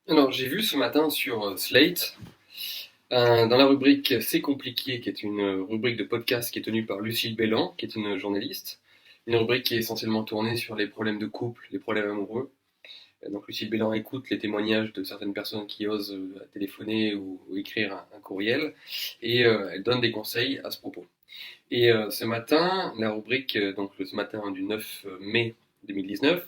Alors, j'ai vu ce matin sur Slate, dans la rubrique C'est compliqué, qui est une rubrique de podcast qui est tenue par Lucille Bélan, qui est une journaliste. Une rubrique qui est essentiellement tournée sur les problèmes de couple, les problèmes amoureux. Donc, Lucille Bélan écoute les témoignages de certaines personnes qui osent téléphoner ou écrire un courriel, et elle donne des conseils à ce propos. Et ce matin, la rubrique, ce matin du 9 mai 2019,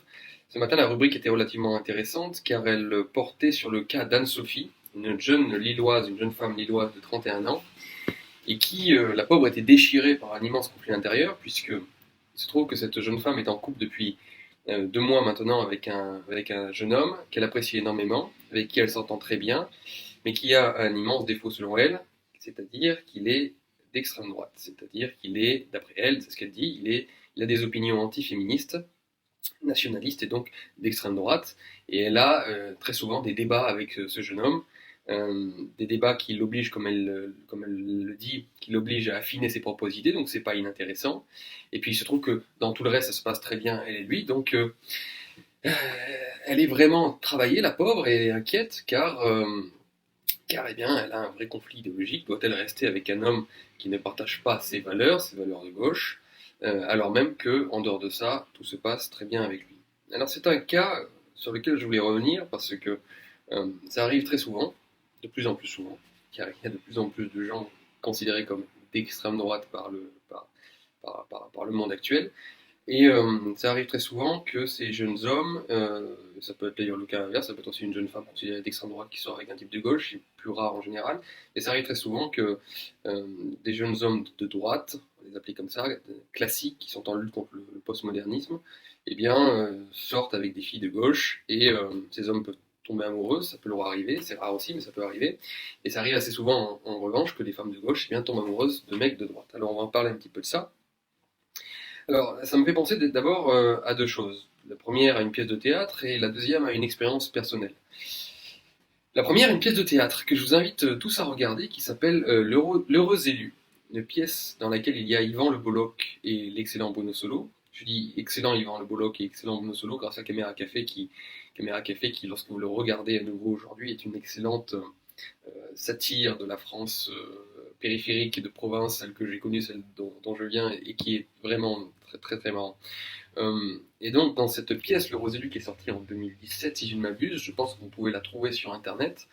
ce matin la rubrique était relativement intéressante car elle portait sur le cas d'Anne-Sophie, une jeune Lilloise, une jeune femme lilloise de 31 ans, et qui, la pauvre, était déchirée par un immense conflit intérieur, puisque il se trouve que cette jeune femme est en couple depuis 2 mois maintenant avec un jeune homme qu'elle apprécie énormément, avec qui elle s'entend très bien, mais qui a un immense défaut selon elle, c'est-à-dire qu'il est d'extrême droite, c'est-à-dire qu'il est, d'après elle, c'est ce qu'elle dit, il a des opinions anti-féministes, nationalistes et donc d'extrême droite, et elle a très souvent des débats avec ce jeune homme, des débats qui l'obligent, comme elle le dit, qui l'obligent à affiner ses propres idées, donc c'est pas inintéressant. Et puis il se trouve que dans tout le reste, ça se passe très bien, elle et lui, donc euh, elle est vraiment travaillée, la pauvre, et inquiète, car eh bien, elle a un vrai conflit idéologique. Doit-elle rester avec un homme qui ne partage pas ses valeurs de gauche, alors même que, en dehors de ça, tout se passe très bien avec lui. Alors c'est un cas sur lequel je voulais revenir parce que ça arrive très souvent, de plus en plus souvent, car il y a de plus en plus de gens considérés comme d'extrême droite par le monde actuel, et ça arrive très souvent que ces jeunes hommes, ça peut être d'ailleurs le cas inverse, ça peut être aussi une jeune femme considérée d'extrême droite qui sort avec un type de gauche, c'est plus rare en général, mais ça arrive très souvent que des jeunes hommes de droite, on les appelle comme ça, classiques, qui sont en lutte contre le postmodernisme, eh bien, sortent avec des filles de gauche, et ces hommes peuvent tomber amoureux, ça peut leur arriver, c'est rare aussi, mais ça peut arriver, et ça arrive assez souvent en revanche que des femmes de gauche eh bien, tombent amoureuses de mecs de droite. Alors on va en parler un petit peu de ça. Alors, ça me fait penser d'abord à deux choses. La première à une pièce de théâtre et la deuxième à une expérience personnelle. La première, une pièce de théâtre que je vous invite tous à regarder qui s'appelle L'heureux élu, une pièce dans laquelle il y a Yvan Le Bolloc et l'excellent Bruno Solo. Je dis excellent Yvan Le Bolloc et excellent Bruno Solo grâce à Caméra Café qui, lorsque vous le regardez à nouveau aujourd'hui, est une excellente satire de la France périphérique et de province, celle que j'ai connue, celle dont je viens, et qui est vraiment très très très marrant. Et donc dans cette pièce, Le Roselu, qui est sortie en 2017, si je ne m'abuse, je pense que vous pouvez la trouver sur Internet.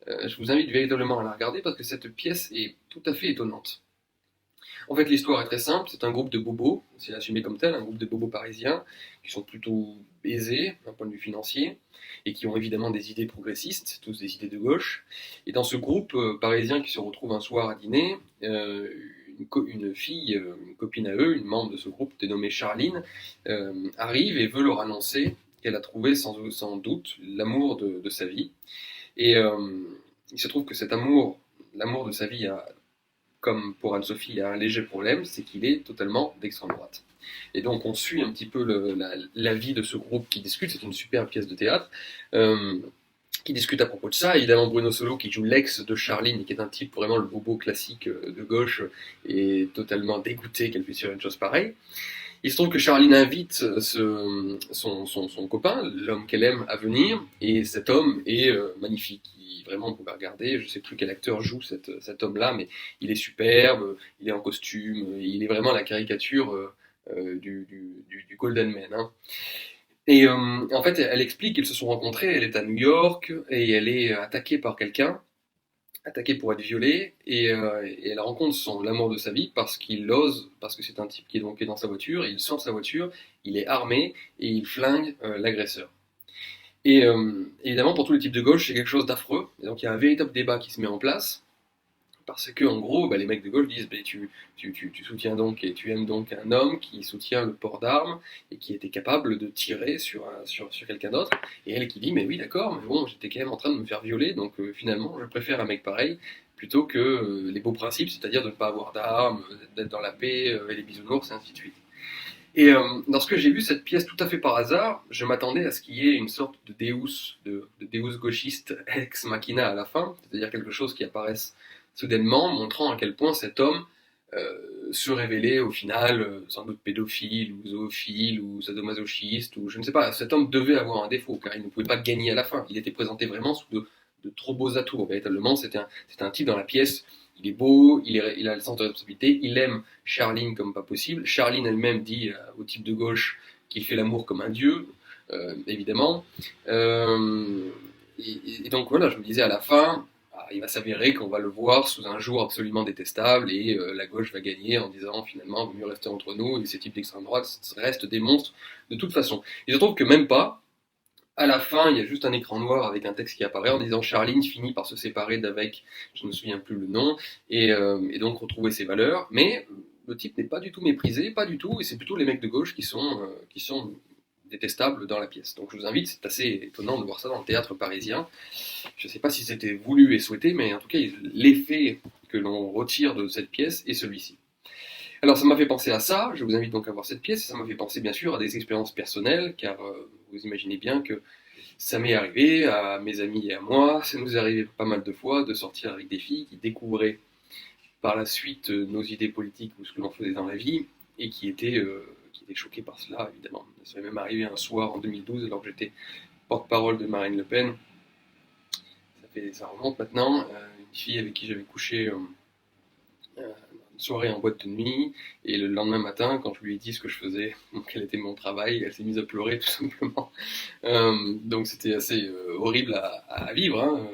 Je vous invite véritablement à la regarder parce que cette pièce est tout à fait étonnante. En fait, l'histoire est très simple. C'est un groupe de bobos, c'est assumé comme tel, un groupe de bobos parisiens qui sont plutôt aisés d'un point de vue financier et qui ont évidemment des idées progressistes, tous des idées de gauche. Et dans ce groupe parisien qui se retrouve un soir à dîner, une fille, une copine à eux, une membre de ce groupe dénommée Charline, arrive et veut leur annoncer qu'elle a trouvé sans doute l'amour de sa vie. Et il se trouve que cet amour, l'amour de sa vie a comme pour Anne-Sophie, il y a un léger problème, c'est qu'il est totalement d'extrême droite. Et donc on suit un petit peu la vie de ce groupe qui discute, c'est une super pièce de théâtre, qui discute à propos de ça. Évidemment Bruno Solo qui joue l'ex de Charline, qui est un type vraiment le bobo classique de gauche, est totalement dégoûté qu'elle puisse faire une chose pareille. Il se trouve que Charline invite son copain, l'homme qu'elle aime, à venir, et cet homme est magnifique. Vraiment, vous pouvez regarder, je ne sais plus quel acteur joue cet homme-là, mais il est superbe, il est en costume, il est vraiment la caricature du Golden Man. Hein. Et en fait, elle explique qu'ils se sont rencontrés, elle est à New York, et elle est attaquée par quelqu'un, attaquée pour être violée, et elle rencontre l'amour de sa vie parce qu'il ose, parce que c'est un type qui est donc dans sa voiture, et il sort de sa voiture, il est armé, et il flingue l'agresseur. Et évidemment, pour tous les types de gauche, c'est quelque chose d'affreux, et donc il y a un véritable débat qui se met en place, parce que en gros, bah, les mecs de gauche disent bah, tu soutiens donc et tu aimes donc un homme qui soutient le port d'armes et qui était capable de tirer sur quelqu'un d'autre. Et elle qui dit mais oui d'accord, mais bon j'étais quand même en train de me faire violer, donc finalement je préfère un mec pareil plutôt que les beaux principes, c'est-à-dire de ne pas avoir d'armes, d'être dans la paix et les bisounours et ainsi de suite. Et lorsque j'ai vu cette pièce tout à fait par hasard, je m'attendais à ce qu'il y ait une sorte de Deus gauchiste ex machina à la fin, c'est-à-dire quelque chose qui apparaisse soudainement, montrant à quel point cet homme se révéler au final sans doute pédophile ou zoophile ou sadomasochiste ou je ne sais pas. Cet homme devait avoir un défaut car il ne pouvait pas gagner à la fin. Il était présenté vraiment sous de trop beaux atouts. Véritablement, c'était un type dans la pièce. Il est beau, il a le sens de responsabilité, il aime Charline comme pas possible. Charline elle-même dit au type de gauche qu'il fait l'amour comme un dieu, évidemment. Et donc voilà, je me disais à la fin, il va s'avérer qu'on va le voir sous un jour absolument détestable et la gauche va gagner en disant finalement il vaut mieux rester entre nous et ces types d'extrême droite restent des monstres de toute façon. Et je trouve que même pas, à la fin il y a juste un écran noir avec un texte qui apparaît en disant Charline finit par se séparer d'avec, je ne me souviens plus le nom, et donc retrouver ses valeurs, mais le type n'est pas du tout méprisé, pas du tout, et c'est plutôt les mecs de gauche qui sont détestables dans la pièce. Donc je vous invite, c'est assez étonnant de voir ça dans le théâtre parisien. Je ne sais pas si c'était voulu et souhaité, mais en tout cas, l'effet que l'on retire de cette pièce est celui-ci. Alors ça m'a fait penser à ça, je vous invite donc à voir cette pièce, et ça m'a fait penser bien sûr à des expériences personnelles, car vous imaginez bien que ça m'est arrivé à mes amis et à moi, ça nous est arrivé pas mal de fois de sortir avec des filles qui découvraient par la suite nos idées politiques ou ce que l'on faisait dans la vie, et qui étaient choquées par cela, évidemment. Ça m'est même arrivé un soir en 2012, alors que j'étais porte-parole de Marine Le Pen. Ça remonte maintenant, une fille avec qui j'avais couché une soirée en boîte de nuit, et le lendemain matin, quand je lui ai dit ce que je faisais, quel était mon travail, elle s'est mise à pleurer tout simplement. Donc c'était assez horrible à vivre, hein.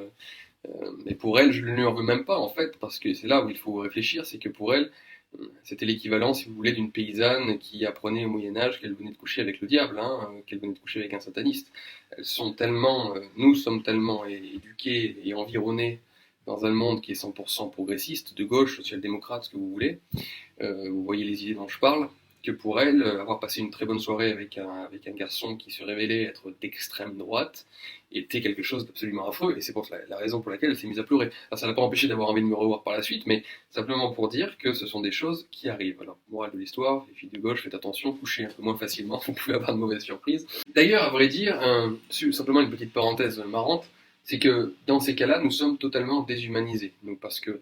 Mais pour elle, je ne lui en veux même pas en fait, parce que c'est là où il faut réfléchir, c'est que pour elle, c'était l'équivalent, si vous voulez, d'une paysanne qui apprenait au Moyen-Âge qu'elle venait de coucher avec le diable, hein, qu'elle venait de coucher avec un sataniste. Elles sont tellement, nous sommes tellement éduqués et environnés dans un monde qui est 100% progressiste, de gauche, social-démocrate, ce que vous voulez. Vous voyez les idées dont je parle, que pour elle, avoir passé une très bonne soirée avec un garçon qui se révélait être d'extrême droite était quelque chose d'absolument affreux, et c'est pour la raison pour laquelle elle s'est mise à pleurer. Alors, ça n'a pas empêché d'avoir envie de me revoir par la suite, mais simplement pour dire que ce sont des choses qui arrivent. Alors, morale de l'histoire, les filles de gauche, faites attention, couchez un peu moins facilement, vous pouvez avoir de mauvaises surprises. D'ailleurs, à vrai dire, simplement une petite parenthèse marrante, c'est que dans ces cas-là, nous sommes totalement déshumanisés. Donc, parce que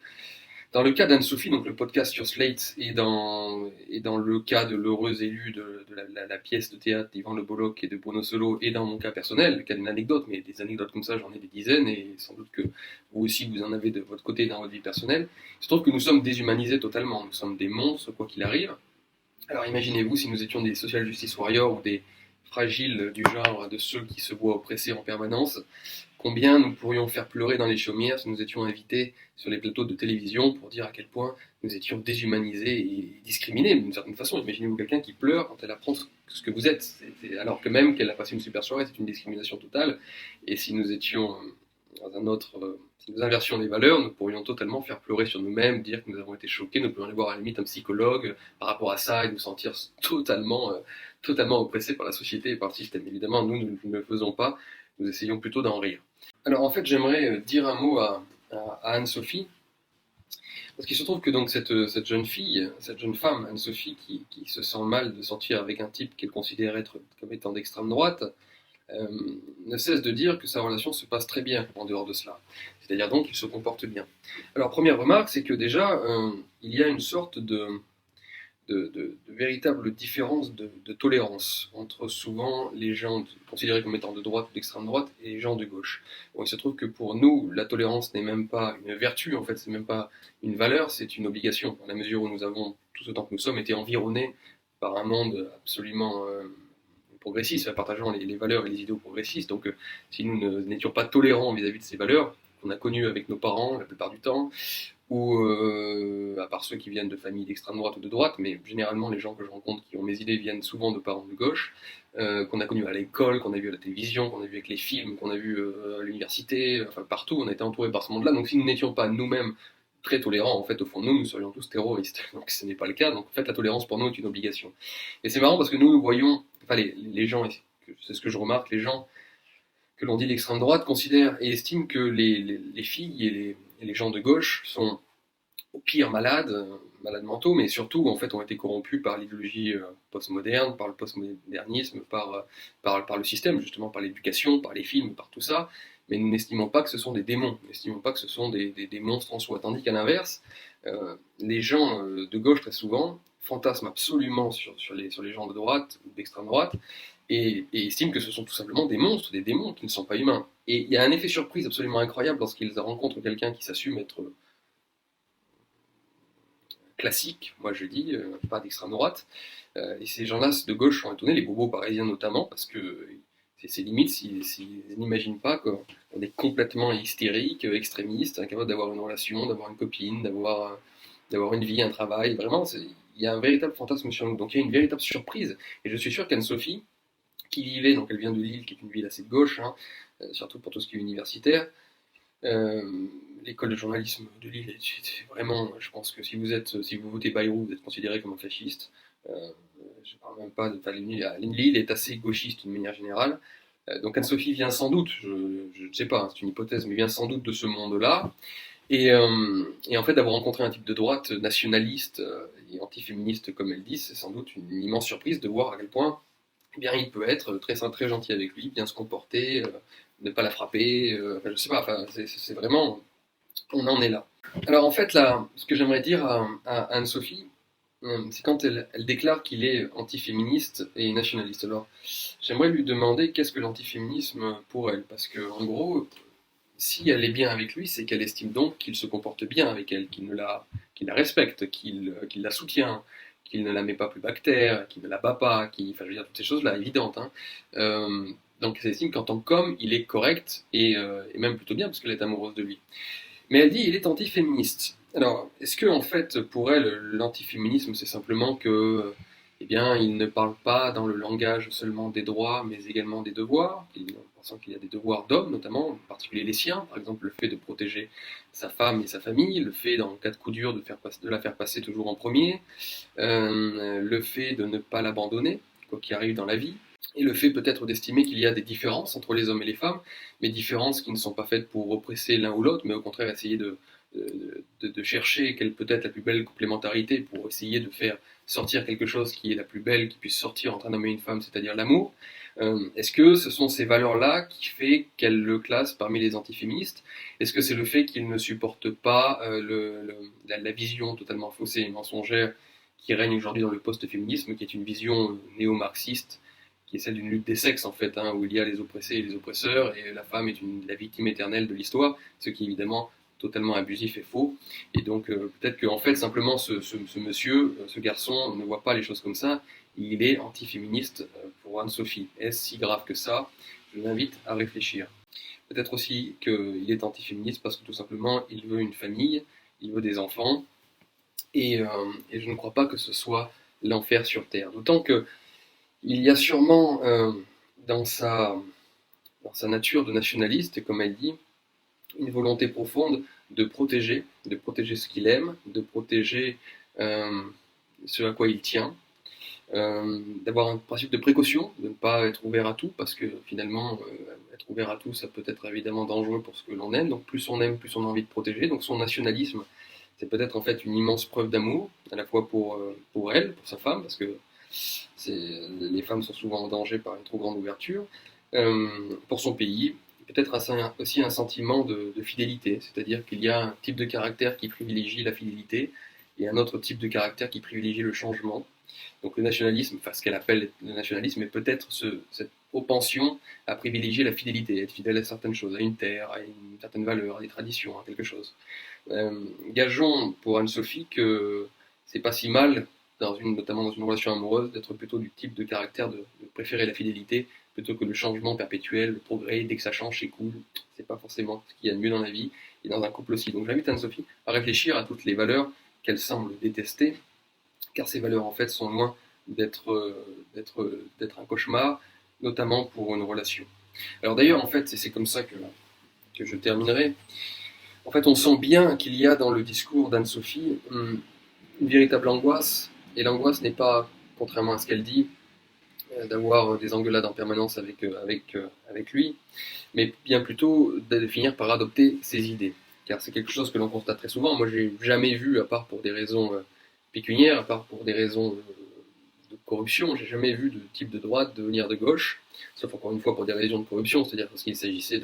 dans le cas d'Anne-Sophie, donc le podcast sur Slate, et dans le cas de l'heureuse élue de la pièce de théâtre d'Yvan Le Bolloc et de Bruno Solo, et dans mon cas personnel, le cas d'une anecdote, mais des anecdotes comme ça, j'en ai des dizaines, et sans doute que vous aussi, vous en avez de votre côté dans votre vie personnelle, il se trouve que nous sommes déshumanisés totalement. Nous sommes des monstres, quoi qu'il arrive. Alors imaginez-vous si nous étions des social justice warriors ou des fragiles du genre de ceux qui se voient oppressés en permanence, combien nous pourrions faire pleurer dans les chaumières si nous étions invités sur les plateaux de télévision pour dire à quel point nous étions déshumanisés et discriminés d'une certaine façon. Imaginez-vous quelqu'un qui pleure quand elle apprend ce que vous êtes, alors que même qu'elle a passé une super soirée, c'est une discrimination totale. Et si nous étions dans un autre, si nous inversions les valeurs, nous pourrions totalement faire pleurer sur nous-mêmes, dire que nous avons été choqués, nous pourrions aller voir à la limite un psychologue par rapport à ça et nous sentir totalement oppressés par la société et par le système. Évidemment, nous ne le faisons pas, nous essayons plutôt d'en rire. Alors en fait, j'aimerais dire un mot à Anne-Sophie, parce qu'il se trouve que donc cette jeune fille, cette jeune femme, Anne-Sophie, qui se sent mal de sortir avec un type qu'elle considère être comme étant d'extrême droite, ne cesse de dire que sa relation se passe très bien en dehors de cela. C'est-à-dire donc qu'il se comporte bien. Alors première remarque, c'est que déjà, il y a une sorte de véritable différence de tolérance entre souvent les gens considérés comme étant de droite ou d'extrême droite et les gens de gauche. Bon, il se trouve que pour nous, la tolérance n'est même pas une vertu, en fait, c'est même pas une valeur, c'est une obligation, dans la mesure où nous avons, tout autant que nous sommes, été environnés par un monde absolument progressiste, partageant les valeurs et les idéaux progressistes. Donc si nous n'étions pas tolérants vis-à-vis de ces valeurs, qu'on a connues avec nos parents la plupart du temps, ou à part ceux qui viennent de familles d'extrême droite ou de droite, mais généralement les gens que je rencontre qui ont mes idées viennent souvent de parents de gauche, qu'on a connus à l'école, qu'on a vu à la télévision, qu'on a vu avec les films, qu'on a vu à l'université, enfin partout, on a été entourés par ce monde-là. Donc si nous n'étions pas nous-mêmes très tolérants, en fait, au fond de nous, nous serions tous terroristes. Donc ce n'est pas le cas, donc en fait la tolérance pour nous est une obligation. Et c'est marrant parce que nous voyons, enfin les gens, c'est ce que je remarque, les gens que l'on dit l'extrême droite considèrent et estiment que les filles et les gens de gauche sont au pire malades mentaux, mais surtout en fait ont été corrompus par l'idéologie postmoderne, par le postmodernisme, par le système justement, par l'éducation, par les films, par tout ça, mais nous n'estimons pas que ce sont des démons, nous n'estimons pas que ce sont des monstres en soi. Tandis qu'à l'inverse, les gens de gauche, très souvent, fantasment absolument sur les gens de droite ou d'extrême droite, et estiment que ce sont tout simplement des monstres, des démons qui ne sont pas humains. Et il y a un effet surprise absolument incroyable lorsqu'ils rencontrent quelqu'un qui s'assume être classique, moi je dis, pas d'extrême droite. Et ces gens-là de gauche sont étonnés, les bobos parisiens notamment, parce que c'est limite s'ils n'imaginent pas qu'on est complètement hystérique, extrémiste, incapable d'avoir une relation, d'avoir une copine, d'avoir une vie, un travail. Vraiment, il y a un véritable fantasme sur nous. Donc il y a une véritable surprise. Et je suis sûr qu'Anne-Sophie, qui vivait, donc elle vient de Lille, qui est une ville assez de gauche, hein, surtout pour tout ce qui est universitaire, l'école de journalisme de Lille, c'est vraiment, je pense que si vous votez Bayrou, vous êtes considéré comme un fasciste. Je ne parle même pas de. Enfin, Lille est assez gauchiste d'une manière générale. Donc Anne-Sophie vient sans doute, je ne sais pas, hein, c'est une hypothèse, mais vient sans doute de ce monde-là. Et en fait, d'avoir rencontré un type de droite nationaliste et antiféministe, comme elle dit, c'est sans doute une immense surprise de voir à quel point eh bien, il peut être très gentil avec lui, bien se comporter, ne pas la frapper, enfin, je sais pas, enfin, c'est vraiment, on en est là. Alors en fait, là, ce que j'aimerais dire à Anne-Sophie, c'est quand elle déclare qu'il est antiféministe et nationaliste. Alors, j'aimerais lui demander qu'est-ce que l'antiféminisme pour elle, parce que en gros, si elle est bien avec lui, c'est qu'elle estime donc qu'il se comporte bien avec elle, qu'il la respecte, qu'il la soutient, qu'il ne la met pas plus bactère, qu'il ne la bat pas, enfin, je veux dire, toutes ces choses-là, évidentes. Hein. Donc elle estime qu'en tant qu'homme, il est correct et même plutôt bien, parce qu'elle est amoureuse de lui. Mais elle dit il est antiféministe. Alors, est-ce que en fait, pour elle, l'antiféminisme, c'est simplement que, eh bien, il ne parle pas dans le langage seulement des droits, mais également des devoirs, pensant qu'il y a des devoirs d'homme, notamment, en particulier les siens, par exemple le fait de protéger sa femme et sa famille, le fait, dans le cas de coup dur, de la faire passer toujours en premier, le fait de ne pas l'abandonner, quoi qu'il arrive dans la vie, et le fait peut-être d'estimer qu'il y a des différences entre les hommes et les femmes, mais différences qui ne sont pas faites pour oppresser l'un ou l'autre, mais au contraire essayer de chercher quelle peut être la plus belle complémentarité pour essayer de faire sortir quelque chose qui est la plus belle, qui puisse sortir entre un homme et une femme, c'est-à-dire l'amour. Est-ce que ce sont ces valeurs-là qui fait qu'elle le classe parmi les antiféministes? Est-ce que c'est le fait qu'il ne supporte pas la vision totalement faussée et mensongère qui règne aujourd'hui dans le post-féminisme, qui est une vision néo-marxiste, qui est celle d'une lutte des sexes en fait, hein, où il y a les oppressés et les oppresseurs, et la femme est la victime éternelle de l'histoire, ce qui est évidemment totalement abusif et faux. Et donc peut-être qu'en fait simplement ce monsieur, ce garçon ne voit pas les choses comme ça, il est antiféministe pour Anne-Sophie. Est-ce si grave que ça? Je l'invite à réfléchir. Peut-être aussi qu'il est antiféministe parce que tout simplement il veut une famille, il veut des enfants, et je ne crois pas que ce soit l'enfer sur Terre. D'autant que il y a sûrement dans sa, dans sa nature de nationaliste, comme elle dit, une volonté profonde de protéger ce qu'il aime, de protéger ce à quoi il tient, d'avoir un principe de précaution, de ne pas être ouvert à tout, parce que finalement, être ouvert à tout, ça peut être évidemment dangereux pour ce que l'on aime, donc plus on aime, plus on a envie de protéger, donc son nationalisme, c'est peut-être en fait une immense preuve d'amour, à la fois pour elle, pour sa femme, parce que les femmes sont souvent en danger par une trop grande ouverture, pour son pays, peut-être aussi un sentiment de fidélité, c'est-à-dire qu'il y a un type de caractère qui privilégie la fidélité et un autre type de caractère qui privilégie le changement. Donc le nationalisme, enfin ce qu'elle appelle le nationalisme, est peut-être cette propension à privilégier la fidélité, être fidèle à certaines choses, à une terre, à une certaine valeur, à des traditions, à quelque chose. Gageons pour Anne-Sophie que c'est pas si mal, notamment dans une relation amoureuse, d'être plutôt du type de caractère de préférer la fidélité plutôt que le changement perpétuel, le progrès, dès que ça change, c'est cool. C'est pas forcément ce qu'il y a de mieux dans la vie et dans un couple aussi. Donc j'invite Anne-Sophie à réfléchir à toutes les valeurs qu'elle semble détester, car ces valeurs en fait sont loin d'être un cauchemar, notamment pour une relation. Alors d'ailleurs, en fait, c'est comme ça que je terminerai. En fait, on sent bien qu'il y a dans le discours d'Anne-Sophie une véritable angoisse, et l'angoisse n'est pas, contrairement à ce qu'elle dit, d'avoir des engueulades en permanence avec lui, mais bien plutôt de finir par adopter ses idées. Car c'est quelque chose que l'on constate très souvent. Moi, j'ai jamais vu, à part pour des raisons pécuniaires, à part pour des raisons de corruption, j'ai jamais vu de type de droite devenir de gauche, sauf encore une fois pour des raisons de corruption, c'est-à-dire parce qu'il s'agissait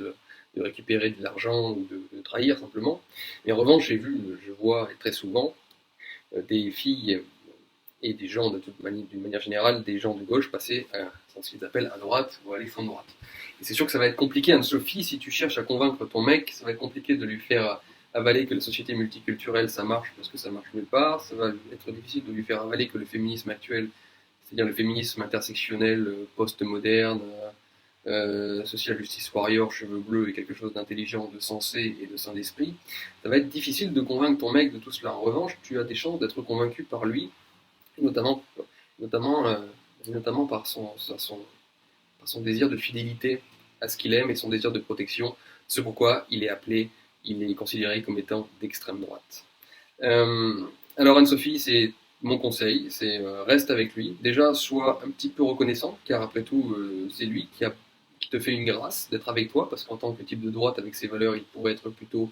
de récupérer de l'argent ou de trahir simplement. Mais en revanche, je vois très souvent des filles et des gens d'une manière générale, des gens de gauche passer à ce qu'ils appellent à droite ou à l'extrême droite. Et c'est sûr que ça va être compliqué, Anne-Sophie, si tu cherches à convaincre ton mec, ça va être compliqué de lui faire avaler que la société multiculturelle ça marche parce que ça marche nulle part, ça va être difficile de lui faire avaler que le féminisme actuel, c'est-à-dire le féminisme intersectionnel, post-moderne, social justice warrior, cheveux bleus et quelque chose d'intelligent, de sensé et de sain d'esprit, ça va être difficile de convaincre ton mec de tout cela. En revanche, tu as des chances d'être convaincu par lui, notamment, notamment, euh, notamment par son désir de fidélité à ce qu'il aime et son désir de protection, c'est pourquoi il est considéré comme étant d'extrême droite. Euh, alors Anne-Sophie, c'est mon conseil, c'est reste avec lui. Déjà, sois un petit peu reconnaissant, car après tout, c'est lui qui te fait une grâce d'être avec toi, parce qu'en tant que type de droite, avec ses valeurs, il pourrait être plutôt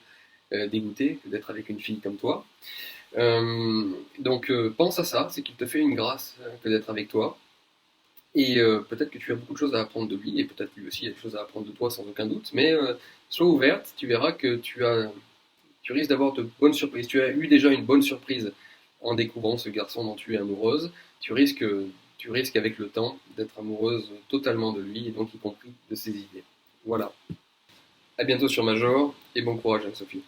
dégoûté que d'être avec une fille comme toi. Donc pense à ça, c'est qu'il te fait une grâce que d'être avec toi. Et peut-être que tu as beaucoup de choses à apprendre de lui, et peut-être lui aussi a des choses à apprendre de toi sans aucun doute, mais sois ouverte, tu verras que tu risques d'avoir de bonnes surprises. Tu as eu déjà une bonne surprise en découvrant ce garçon dont tu es amoureuse, tu risques avec le temps d'être amoureuse totalement de lui, et donc y compris de ses idées. Voilà. À bientôt sur Major, et bon courage Anne-Sophie.